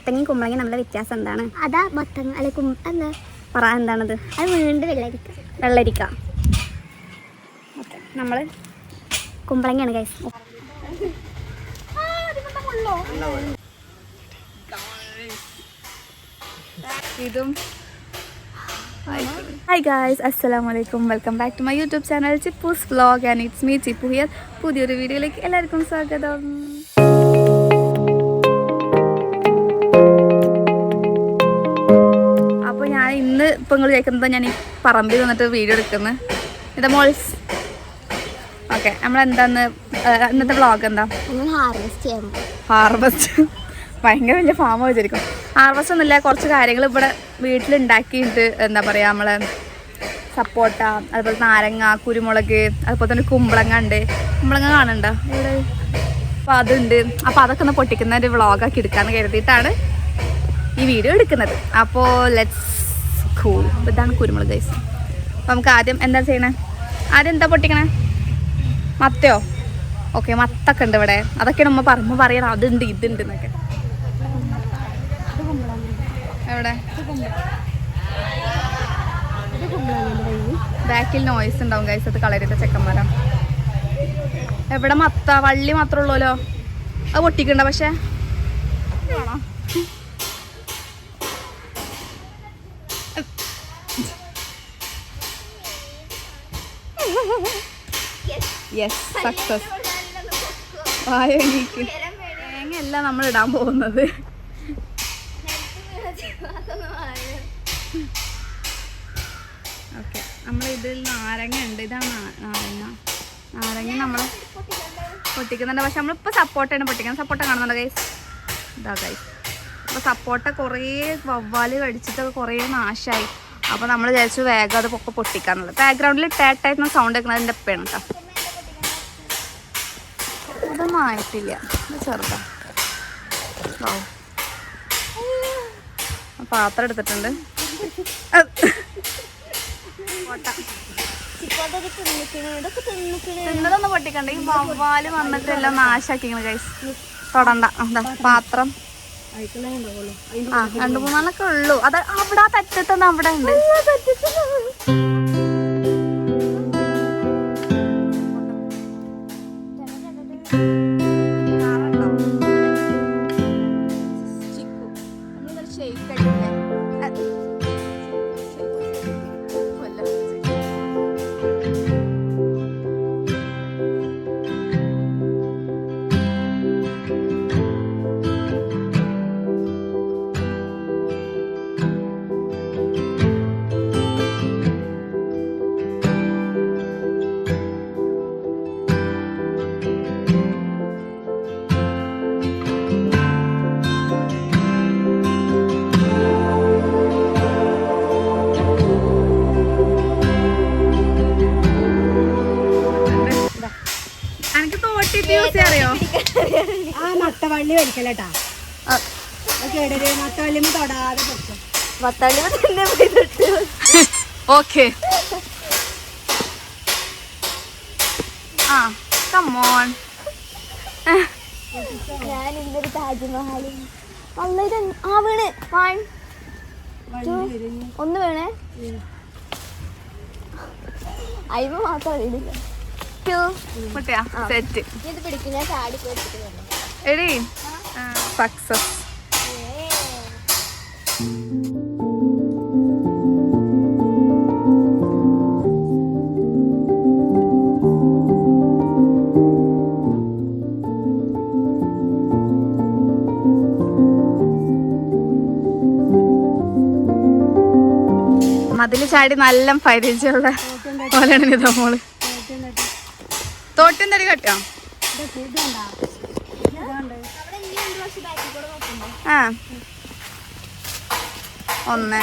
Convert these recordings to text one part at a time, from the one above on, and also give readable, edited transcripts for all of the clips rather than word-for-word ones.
മത്തങ്ങയും കുമ്പളങ്ങയും നമ്മുടെ വ്യത്യാസം എന്താണ്? അതാ മത്തങ്ങ അല്ലെ എന്താ പറ, എന്താണത്? അത് വീണ്ടും വെള്ളരിക്ക. വെള്ളരിക്ക. ഓക്കെ, നമ്മൾ കുമ്പളങ്ങയാണ് ഗൈസ്. ഇതും ഹായ് ഗായ്സ്, അസ്സലാമലൈക്കും. Welcome back to my YouTube channel Chippu's vlog and it's me Chippu here. പുതിയൊരു വീഡിയോയിലേക്ക് എല്ലാവർക്കും സ്വാഗതം. അപ്പോൾ ഞാൻ ഇന്ന് ഇപ്പം നിങ്ങൾ കേൾക്കുന്നത് ഞാൻ ഈ പറമ്പിൽ വന്നിട്ട് വീഡിയോ എടുക്കുന്നത്. ഇതാ മോൾസ്. ഓക്കെ, നമ്മളെന്താന്ന് ഇന്നത്തെ വ്ലോഗ് എന്താ? ഹാർവെസ്റ്റ് ചെയ്യണം. ഹാർവെസ്റ്റ് ഭയങ്കര വലിയ ഫാം വെച്ചിരിക്കും. ഹാർവെസ്റ്റ് ഒന്നുമില്ല, കുറച്ച് കാര്യങ്ങൾ ഇവിടെ വീട്ടിലുണ്ടാക്കിയിട്ട് എന്താ പറയുക, നമ്മളെ സപ്പോട്ട, അതുപോലെ നാരങ്ങ, കുരുമുളക്, അതുപോലെ തന്നെ കുമ്പളങ്ങ ഉണ്ട്. കുമ്പളങ്ങ കാണുന്നുണ്ടോ ഇവിടെ? അപ്പോൾ അതുണ്ട്. അപ്പോൾ അതൊക്കെ ഒന്ന് പൊട്ടിക്കുന്ന ഒരു വ്ളോഗാക്കി എടുക്കാമെന്ന് കരുതിയിട്ടാണ് ഈ വീഡിയോ എടുക്കുന്നത്. അപ്പോൾ ലെറ്റ്സ് ഗോ. ഇതാണ് കുരുമുളക് ഗൈസ്. അപ്പോൾ നമുക്ക് ആദ്യം എന്താ ചെയ്യണേ? ആദ്യം എന്താ പൊട്ടിക്കണേ? മത്തയോ? ഓക്കെ, മത്തൊക്കെ ഉണ്ട് ഇവിടെ. അതൊക്കെയാണ് ഉമ്മ പറയണം അതുണ്ട് ഇതുണ്ട് എന്നൊക്കെ. എവിടെ? ബാക്കിൽ നോയ്സ് ഉണ്ടാവും ഗൈസ്, അത് കളരിത്തെ ചെക്കന്മാരാണ്. എവിടെ മത്ത? വള്ളി മാത്രമേ ഉള്ളൂല്ലോ. അത് പൊട്ടിക്കണ്ട. പക്ഷെ ആണോ? Yes, success. തേങ്ങയല്ല നമ്മൾ ഇടാൻ പോകുന്നത്. ഓക്കെ, നമ്മൾ ഇതിൽ നാരങ്ങ ഉണ്ട്. ഇതാണ് നാരങ്ങ നമ്മൾ പൊട്ടിക്കുന്നുണ്ട്. പക്ഷെ നമ്മളിപ്പോൾ സപ്പോർട്ടാണ് പൊട്ടിക്കുന്നത്. സപ്പോർട്ട കാണുന്നുണ്ടോ ഗൈസ്? ഇതാ ഗൈസ്. അപ്പോൾ സപ്പോർട്ട കുറേ വവ്വാല് കടിച്ചിട്ടൊക്കെ കുറേ നാശമായി. അപ്പോൾ നമ്മൾ വിചാരിച്ചു വേഗം അത് പൊട്ടിക്കാന്നുള്ളത്. ബാക്ക്ഗ്രൗണ്ടിൽ ടേട്ടായിരുന്ന സൗണ്ട് കേൾക്കുന്നത് അതിൻ്റെ ഒപ്പയാണ് കേട്ടോ. അതൊന്നും ആയിട്ടില്ല, ഇത് ചെറുതാ. പാത്രം എടുത്തിട്ടുണ്ട്. തിന്നതൊന്നും പൊട്ടിക്കണ്ട. ഈ വവ്വാല് വന്നിട്ട് എല്ലാം നാശാക്കിങ്ങനെ ഗൈസ്. തൊടണ്ട. എന്താ പാത്രം? ആ, 2-3 ഉള്ളൂ. അത് അവിടെ ആ തറ്റത്തൊന്നും അവിടെ ഉണ്ട്. ആ മത്തവള്ളി വലിക്കലട്ടാ. മത്തവള്ളിമ തൊടാതെ ഓക്കെ. ആ, കം ഓൺ. ഞാൻ ഇന്നൊരു താജ്മഹൽ വീണ് ഒന്ന് വീണേ. അയിമ മാത്രം വീണില്ല. സെറ്റ് ഇത് പിടിക്കുന്ന ചാടി പോയിട്ട് എടി സക്സസ്. മതില് ചാടി നല്ല പരിചയമുള്ള പോലെയാണ് ഇതാ മോള്. തോട്ടും തരി കട്ടോ? ആ, 1.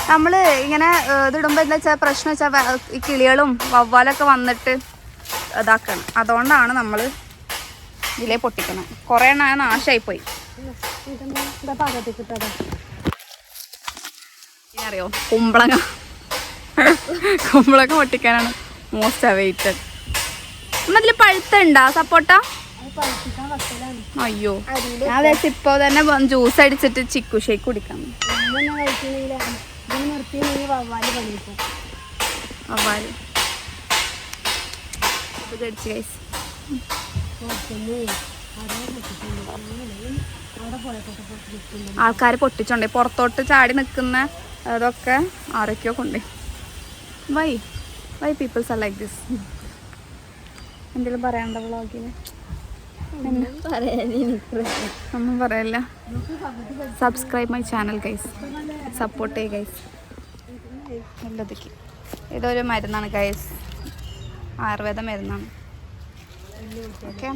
നമ്മള് ഇങ്ങനെ ഇതിടുമ്പോ എന്താ വെച്ചാൽ പ്രശ്നം വെച്ചാൽ ഈ കിളികളും വവ്വാലൊക്കെ വന്നിട്ട് ഇതാക്കണം. അതുകൊണ്ടാണ് നമ്മൾ ഇതിലേ പൊട്ടിക്കണം. കുറേ നാശമായിപ്പോയി. അറിയോ? കുമ്പളങ്ങ പൊട്ടിക്കാനാണ് മോസ്റ്റ് അവൈറ്റഡ്. അതിൽ പഴുത്തുണ്ടാ സപ്പോട്ട? പഴുപ്പിക്കാൻ വെക്കലാണ്. അയ്യോ ഞാൻ വിചാരിച്ചു ഇപ്പൊ തന്നെ ജ്യൂസ് അടിച്ചിട്ട് ചിക്കു ഷേക്ക് കുടിക്കാം. ഒന്നും കഴിക്കുന്നില്ല. ഇതിന് നിർത്തിയില്ലെങ്കിൽ വവ്വാല് പണിയിക്കും. അവല് ഇത് കടിച്ചു ഗൈസ്. ആൾക്കാർ പൊട്ടിച്ചോണ്ടേ പുറത്തോട്ട് ചാടി നിൽക്കുന്ന അതൊക്കെ ആരൊക്കെയോ കൊണ്ടേ. Why peoples are like this. എന്തെങ്കിലും പറയാനുണ്ടോ വ്ളോഗിന്? ഒന്നും പറയല്ല. Subscribe my channel guys, support ചെയ്യ ഗൈസ്. നല്ലതൊക്കെ ഇതൊരു മരുന്നാണ് ഗൈസ്, ആയുർവേദ മരുന്നാണ്. ഓക്കെ,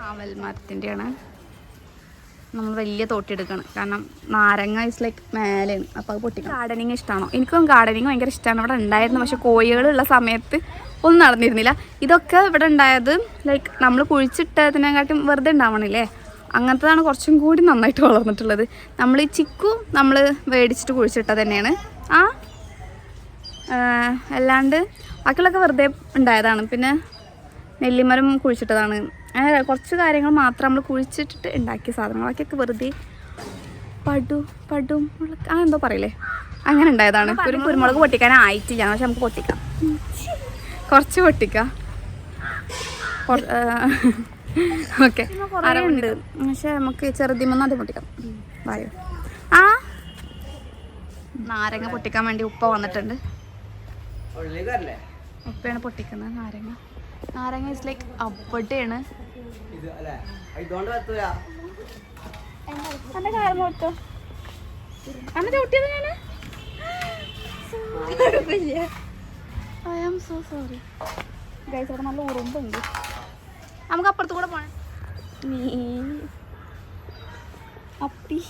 ആവൽ മരത്തിൻ്റെയാണ്. നമ്മൾ വലിയ തോട്ടി എടുക്കണം, കാരണം നാരങ്ങ ഇസ് ലൈക്ക് മേലെയാണ്, അപ്പോൾ അത് പൊട്ടിക്കണം. ഗാർഡനിങ് ഇഷ്ടമാണോ? എനിക്കും ഗാർഡനിങ് ഭയങ്കര ഇഷ്ടമാണ്. ഇവിടെ ഉണ്ടായിരുന്നു, പക്ഷെ കോഴികളുള്ള സമയത്ത് ഒന്നും നടന്നിരുന്നില്ല. ഇതൊക്കെ ഇവിടെ ഉണ്ടായത് ലൈക്ക് നമ്മൾ കുഴിച്ചിട്ടതിനെക്കാട്ടും വെറുതെ ഉണ്ടാവണില്ലേ, അങ്ങനത്തതാണ് കുറച്ചും കൂടി നന്നായിട്ട് വളർന്നിട്ടുള്ളത്. നമ്മൾ ഈ ചിക്കു നമ്മൾ മേടിച്ചിട്ട് കുഴിച്ചിട്ടത് തന്നെയാണ്. അല്ലാണ്ട് ബാക്കിയുള്ളതൊക്കെ വെറുതെ ഉണ്ടായതാണ്. പിന്നെ നെല്ലിമരം കുഴിച്ചിട്ടതാണ്. അങ്ങനെ കുറച്ച് കാര്യങ്ങൾ മാത്രം നമ്മൾ കുഴിച്ചിട്ടിട്ട് ഉണ്ടാക്കിയ സാധനങ്ങൾ, ബാക്കിയൊക്കെ വെറുതെ പടുമുളക് എന്തോ പറയില്ലേ, അങ്ങനെ ഉണ്ടായതാണ്. കുരുമുളക് പൊട്ടിക്കാനായിട്ടില്ല, പക്ഷെ നമുക്ക് പൊട്ടിക്കാം, കുറച്ച് പൊട്ടിക്കാം. ഓക്കെ ഉണ്ട്, പക്ഷെ നമുക്ക് ചെറുതിമൊന്നും അത് പൊട്ടിക്കാം. വായോ നാരങ്ങ പൊട്ടിക്കാൻ വേണ്ടി ഉപ്പ വന്നിട്ടുണ്ട്. ഉപ്പയാണ് പൊട്ടിക്കുന്നത് നാരങ്ങ ഇസ് ലൈക്ക് അവിടെയാണ്. എന്റെ കാര്യം കൊടുത്തോ, അന്നെ ചവിട്ടിയത് ഞാന്. I am so sorry guys. അവിടെ നല്ല ഉറുമ്പുണ്ട്, നമുക്ക് അപ്പുറത്ത് കൂടെ പോണേ. അപ്പി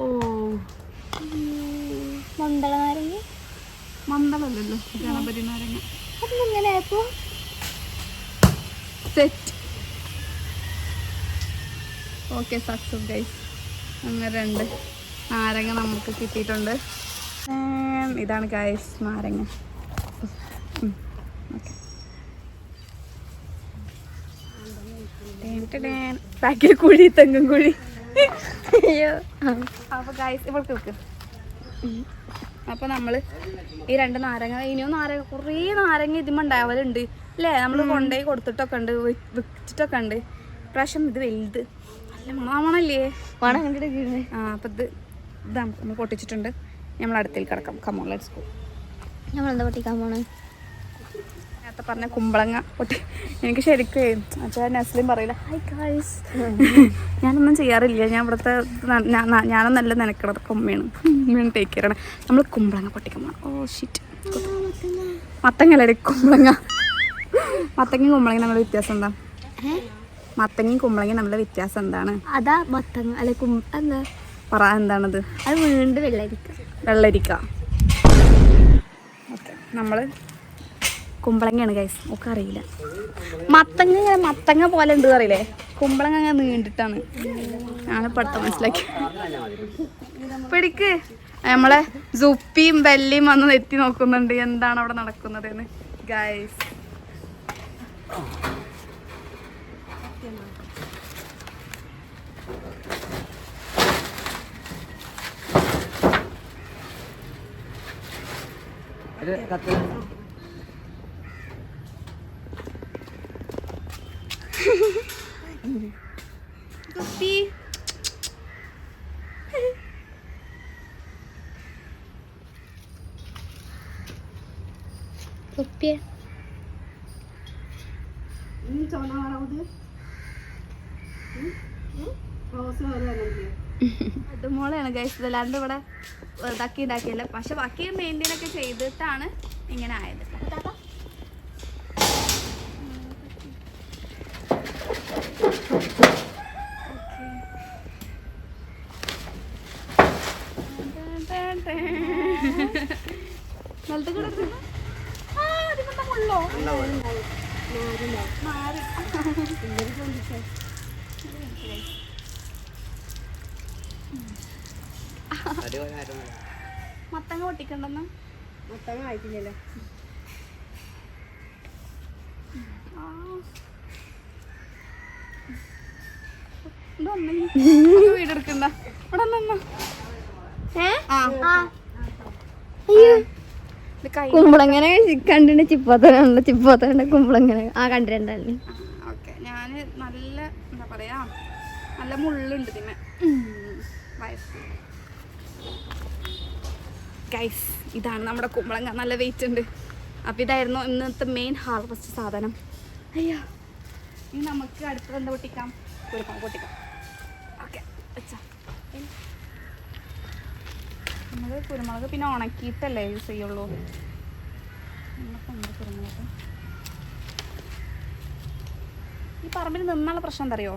ഓ മന്ദള നാരങ്ങ, മന്ദളല്ലല്ലോ ഗണപതി നാരങ്ങ. അതെങ്ങനെയായപ്പോ സെറ്റ്. Okay, success guys. അങ്ങനെ 2 നാരങ്ങ നമുക്ക് കിട്ടിയിട്ടുണ്ട്. ഇതാണ് ഗൈസ് നാരങ്ങ. ബാക്കിൽ കുഴി, തെങ്ങും കുഴി. അയ്യോ. അപ്പോൾ ഗൈസ് ഇവിടെ കേൾക്ക്. അപ്പോൾ നമ്മൾ ഈ 2 നാരങ്ങ, ഇനിയും നാരങ്ങ, കുറേ നാരങ്ങ ഇതിമ്മ ഉണ്ടാവലുണ്ട് അല്ലേ, നമ്മൾ കൊണ്ടുപോയി കൊടുത്തിട്ടൊക്കെ ഉണ്ട്, വിറ്റിട്ടൊക്കെ ഉണ്ട്. പ്രാവശ്യം ഇത് വലുത് നല്ല മണമണല്ലേ, മണം കണ്ടിട്ട്. അപ്പോൾ ഇതാണ് നമ്മൾ പൊട്ടിച്ചിട്ടുണ്ട്. നമ്മൾ അടുത്തേക്ക് കിടക്കാം. Come on let's go. നമ്മളെന്താ പൊട്ടിക്കാൻ പോണേ? നേരത്തെ പറഞ്ഞ കുമ്പളങ്ങ പൊട്ടി. എനിക്ക് ശരിക്കും അച്ഛൻ നസ്ലിം പറയില്ല ഹായ് ഗൈസ്, ഞാനൊന്നും ചെയ്യാറില്ല. ഞാൻ ഇവിടുത്തെ ഞാനും നല്ല നനക്കണത് ഉമ്മയാണ് ടേക്ക് കെയറാണ്. നമ്മൾ കുമ്പളങ്ങ പൊട്ടിക്കാൻ പോകണം. ഓ ഷിറ്റ്, മത്തങ്ങല്ലേ കുമ്പളങ്ങ. മത്തങ്ങയും കുമ്പളങ്ങയും നമ്മുടെ വ്യത്യാസം എന്താ? മത്തങ്ങയും കുമ്പളങ്ങയും നമ്മുടെ വ്യത്യാസം എന്താണ്? അതാ മത്തങ്ങ അല്ലെ എന്താ പറ, എന്താണത്? അത് വീണ്ടും വെള്ളരിക്ക. ഓക്കെ, നമ്മൾ കുമ്പളങ്ങയാണ് ഗൈസ്. ഒക്കെ അറിയില്ല. മത്തങ്ങ ഇങ്ങനെ മത്തങ്ങ പോലെ ഉണ്ട് അറിയില്ലേ, കുമ്പളങ്ങ അങ്ങനെ നീണ്ടിട്ടാണ്. ഞാനിപ്പോൾ അടുത്ത മനസ്സിലാക്കി. പിടിക്ക്. നമ്മളെ സുപ്പിയും ബെല്ലിയും വന്ന് എത്തി നോക്കുന്നുണ്ട് എന്താണ് അവിടെ നടക്കുന്നതെന്ന് ഗൈസ്. സുപ്പി ഉപ്പിയ മോളെയാണ് ഗൈസ്. ഇതല്ലാണ്ട് ഇവിടെ ഇതാക്കിയല്ല, പക്ഷെ ബാക്കി മെയിൻറ്റെയിൻ ഒക്കെ ചെയ്തിട്ടാണ് ഇങ്ങനെ ആയത്. നിലത്ത് കിടക്കുന്നു. അതിമെന്താ മുള്ളോ? മത്തങ്ങ പൊട്ടിക്കണ്ടെന്ന്. മത്തങ്ങ ആയിട്ടില്ലല്ലോ. വീടെടുക്കണ്ട ഇവിടെ നിന്ന കുമ്പളങ്ങനെ കണ്ടിട്ട് ചിപ്പോത്തണ്ട കുമ്പളങ്ങനെ കണ്ടിട്ടുണ്ടല്ലേ. ഓക്കെ ഞാന് നല്ല എന്താ പറയാ നല്ല മുള്ളുണ്ട് ഇതിന്. ഗൈസ് ഇതാണ് നമ്മുടെ കുമ്പളങ്ങ, നല്ല വെയിറ്റ് ഉണ്ട്. അപ്പം ഇതായിരുന്നു ഇന്നത്തെ മെയിൻ ഹാർവസ്റ്റ് സാധനം. അയ്യോ ഇനി നമുക്ക് അടുത്തത് എന്താ പൊട്ടിക്കാം? പൊട്ടിക്കാം. ഓക്കെ വെച്ചാ നമ്മൾ കുരുമുളക് പിന്നെ ഉണക്കിയിട്ടല്ലേ യൂസ് ചെയ്യുള്ളൂ. കുരുമുളക് ഈ പറമ്പിൽ നിന്നുള്ള പ്രശ്നം എന്താ അറിയോ?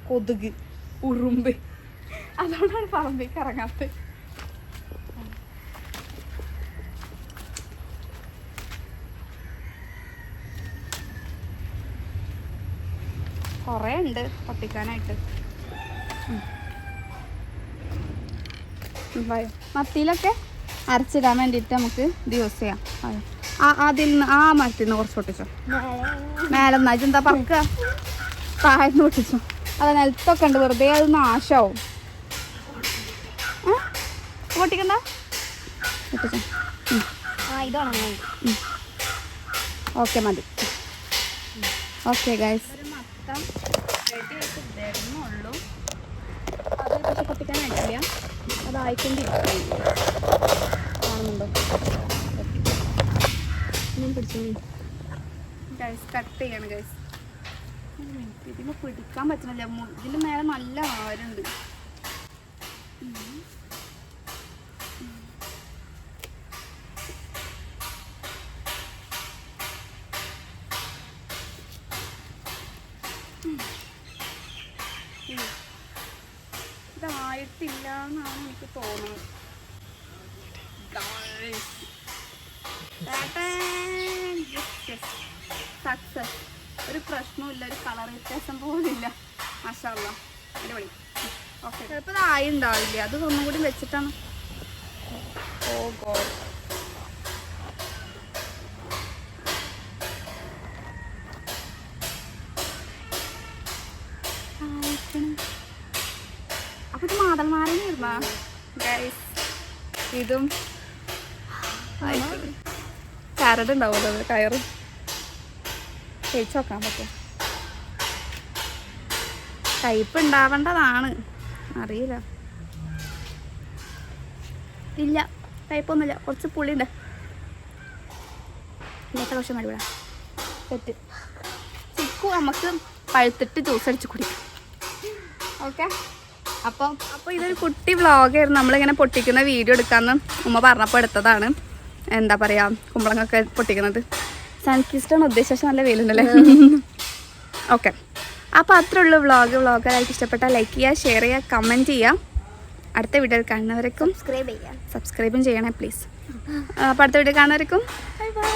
കൊതുക്, ഉറുമ്പ്. അതുകൊണ്ടാണ് പറമ്പിലേക്ക് ഇറങ്ങാത്തത്. കുറേ ഉണ്ട് പൊട്ടിക്കാനായിട്ട്. മത്തിയിലൊക്കെ അരച്ചിടാൻ വേണ്ടിയിട്ട് നമുക്ക് ഇത് യൂസ് ചെയ്യാം. അതിൽ നിന്ന് ആ മരത്തിൽ നിന്ന് കുറച്ച് പൊട്ടിച്ചോ. മേലെ എന്താ പറക്കുക, താഴ്ന്ന് പൊട്ടിച്ചോ. അത് നിലത്തൊക്കെ ഉണ്ട്, വെറുതെ അത് നാശമാവും. പൊട്ടിക്കണ്ട, പൊട്ടിച്ചോ. ഓക്കെ മതി. ഓക്കെ ഗൈസ് മൊത്തം റെഡി ആയിട്ട് വരുന്നുള്ളൂ. അത് പക്ഷെ പൊട്ടിക്കാനായിട്ടില്ല, അതായിക്കൊണ്ടിരിക്കും. കാണുന്നുണ്ടോ? ഗൈസ് കട്ട് ചെയ്യണം ഗൈസ്. ഇതിന് പിടിക്കാൻ പറ്റുന്നില്ല, ഇതിൻ്റെ മേലെ നല്ല ആരുണ്ട്. ഇതായിട്ടില്ല എന്നാണ് എനിക്ക് തോന്നുന്നത്. സക്സസ്. ഒരു പ്രശ്നമില്ല, ഒരു കളർ വ്യത്യാസം പോലില്ല. മാഷാ അല്ലാ അടിപൊളി. ഓക്കെ ചിലപ്പോൾ ഇത് ആയി ഉണ്ടാവില്ല, അത് ഒന്നും കൂടി വെച്ചിട്ടാണ്. ഓ ഗോഡ്. അപ്പൊ ഇത് മാതൽമാരനായിരുന്നാ ഗൈസ്? ഇതും കരട് ഉണ്ടാവുമല്ലോ, അത് കയറ് കഴിച്ചു നോക്കാൻ പറ്റും. കയ്പ്പ് ഉണ്ടാവേണ്ടതാണ്, അറിയില്ല. ഇല്ല കയ്പ്പൊന്നുമില്ല, കുറച്ച് പുളിയുണ്ട്. ഇന്നത്തെ വർഷം അടിപൊളി സെറ്റ്. ചിക്കു നമുക്ക് പഴുത്തിട്ട് ജ്യൂസ് അടിച്ച് കുടിക്കാം. ഓക്കെ അപ്പോൾ ഇതൊരു കുട്ടി വ്ളോഗായിരുന്നു. നമ്മളിങ്ങനെ പൊട്ടിക്കുന്ന വീഡിയോ എടുക്കാമെന്ന് ഉമ്മ പറഞ്ഞപ്പോൾ എടുത്തതാണ്. എന്താ പറയുക, കുമ്പളങ്ങൊക്കെ പൊട്ടിക്കുന്നത്. സൺകിസ്റ്റാണ് ഉദ്ദേശിച്ച, നല്ല വെയിലുണ്ടല്ലേ. ഓക്കെ അപ്പോൾ അത്രേ ഉള്ളൂ വ്ളോഗ്. വ്ളോഗായിട്ട് ഇഷ്ടപ്പെട്ടാൽ ലൈക്ക് ചെയ്യുക, ഷെയർ ചെയ്യുക, കമൻറ്റ് ചെയ്യുക. അടുത്ത വീഡിയോയിൽ കാണുന്നവർക്കും സബ്സ്ക്രൈബും ചെയ്യണേ പ്ലീസ്. അപ്പോൾ അടുത്ത വീഡിയോ കാണുന്നവർക്കും ബൈ ബൈ.